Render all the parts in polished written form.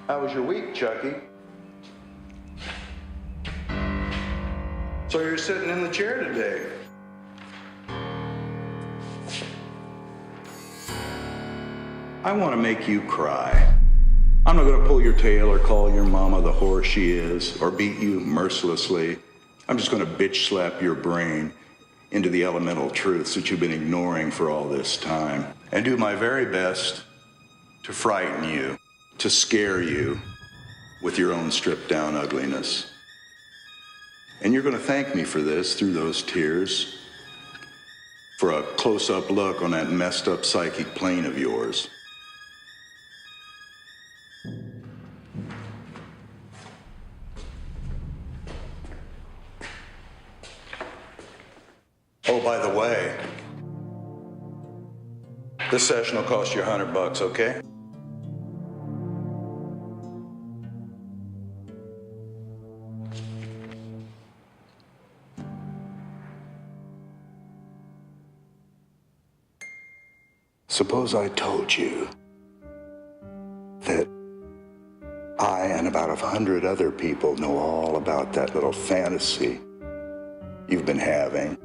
How was your week, Chucky? So you're sitting in the chair today. I want to make you cry. I'm not going to pull your tail or call your mama the whore she is or beat you mercilessly. I'm just going to bitch slap your brain into the elemental truths that you've been ignoring for all this time and do my very best to frighten you, to scare you with your own stripped down ugliness. And you're going to thank me for this through those tears, for a close-up look on that messed up psychic plane of yours. Oh, by the way, this session will cost you $100, okay? Suppose I told you that I and about 100 other people know all about that little fantasy you've been having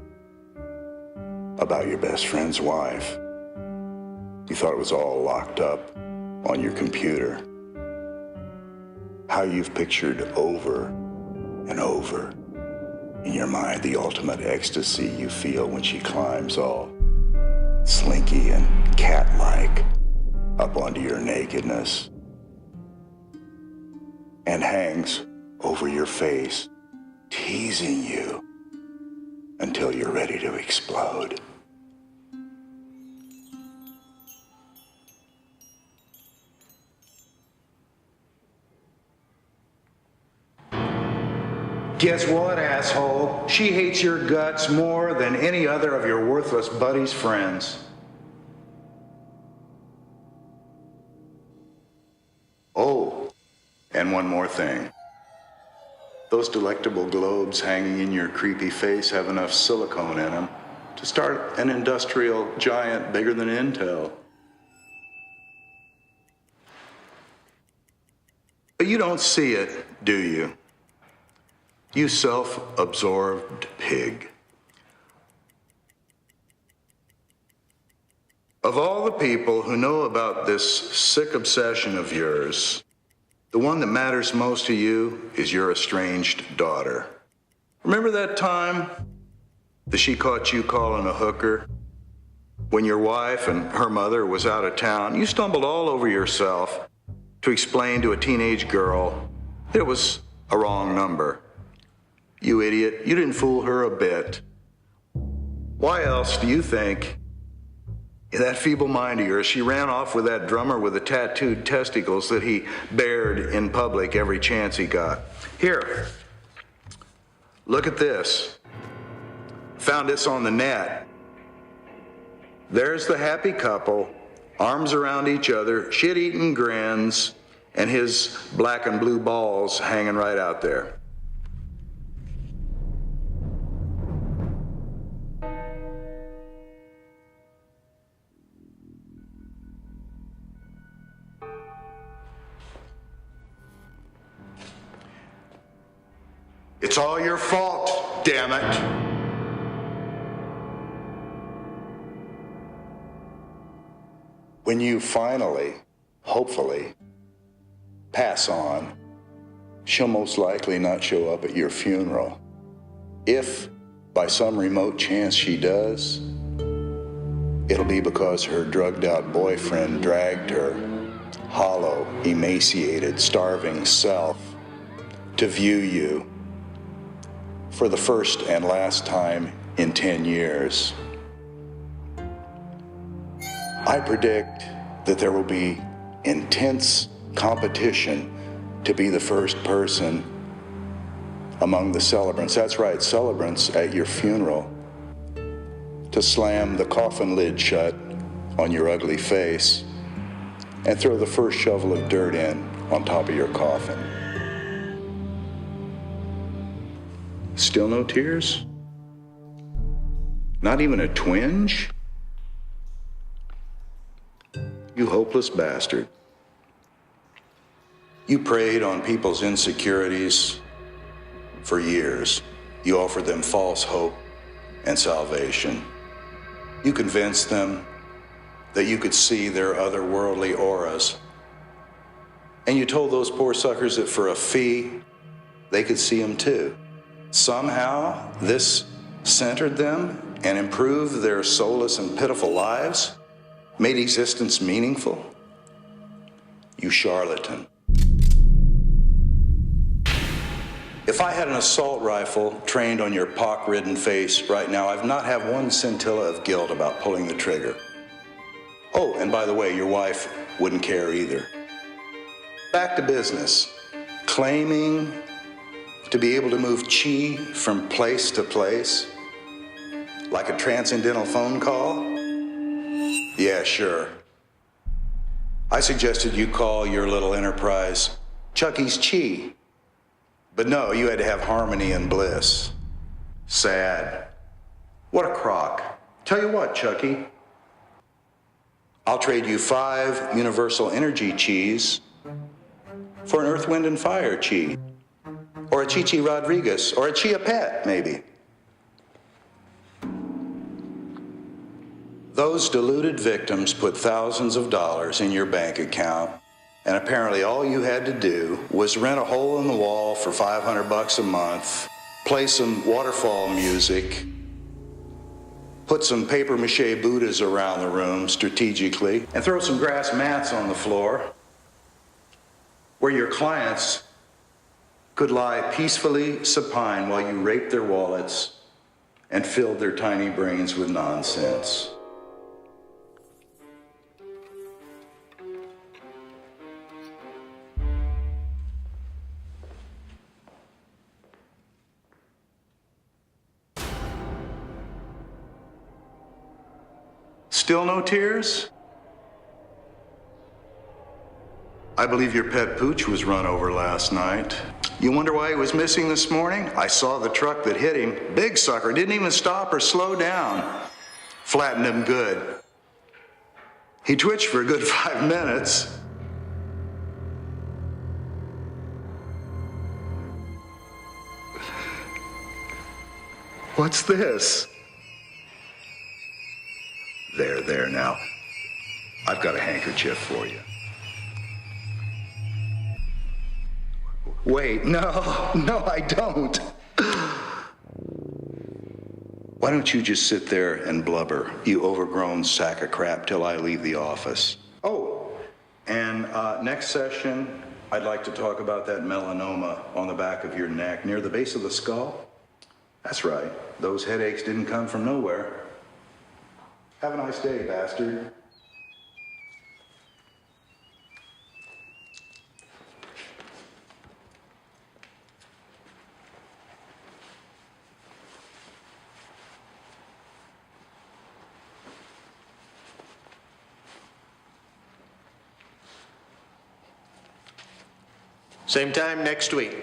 about your best friend's wife. You thought it was all locked up on your computer. How you've pictured over and over in your mind the ultimate ecstasy you feel when she climbs all slinky and cat-like up onto your nakedness and hangs over your face, teasing you until you're ready to explode. Guess what, asshole? She hates your guts more than any other of your worthless buddy's friends. Oh, and one more thing. Those delectable globes hanging in your creepy face have enough silicone in them to start an industrial giant bigger than Intel. But you don't see it, do you? You self-absorbed pig. Of all the people who know about this sick obsession of yours, the one that matters most to you is your estranged daughter. Remember that time that she caught you calling a hooker? When your wife and her mother was out of town, you stumbled all over yourself to explain to a teenage girl that it was a wrong number. You idiot, you didn't fool her a bit. Why else do you think, in that feeble mind of yours, she ran off with that drummer with the tattooed testicles that he bared in public every chance he got? Here, look at this. Found this on the net. There's the happy couple, arms around each other, shit-eating grins, and his black and blue balls hanging right out there. It's all your fault, damn it. When you finally, hopefully, pass on, she'll most likely not show up at your funeral. If, by some remote chance, she does, it'll be because her drugged-out boyfriend dragged her hollow, emaciated, starving self to view you for the first and last time in 10 years. I predict that there will be intense competition to be the first person among the celebrants. That's right, celebrants at your funeral, to slam the coffin lid shut on your ugly face and throw the first shovel of dirt in on top of your coffin. Still no tears? Not even a twinge? You hopeless bastard. You preyed on people's insecurities for years. You offered them false hope and salvation. You convinced them that you could see their otherworldly auras. And you told those poor suckers that for a fee, they could see them too. Somehow, this centered them and improved their soulless and pitiful lives, made existence meaningful. You charlatan. If I had an assault rifle trained on your pock-ridden face right now, I'd not have one scintilla of guilt about pulling the trigger. Oh, and by the way, your wife wouldn't care either. Back to business. Claiming to be able to move chi from place to place, like a transcendental phone call? Yeah, sure. I suggested you call your little enterprise Chucky's Chi. But no, you had to have harmony and bliss. Sad. What a crock. Tell you what, Chucky. I'll trade you 5 universal energy Chis for an Earth, Wind, and Fire Chi. Or a Chi-Chi Rodriguez. Or a Chia Pet, maybe. Those deluded victims put thousands of dollars in your bank account, and apparently all you had to do was rent a hole in the wall for $500 a month, play some waterfall music, put some papier-mâché Buddhas around the room strategically, and throw some grass mats on the floor where your clients could lie peacefully supine while you raped their wallets and filled their tiny brains with nonsense. Still no tears? I believe your pet Pooch was run over last night. You wonder why he was missing this morning? I saw the truck that hit him. Big sucker, didn't even stop or slow down. Flattened him good. He twitched for a good 5 minutes. What's this? There now. I've got a handkerchief for you. Wait, no, I don't. Why don't you just sit there and blubber, you overgrown sack of crap, till I leave the office? Oh, and next session, I'd like to talk about that melanoma on the back of your neck, near the base of the skull. That's right, those headaches didn't come from nowhere. Have a nice day, bastard. Same time next week.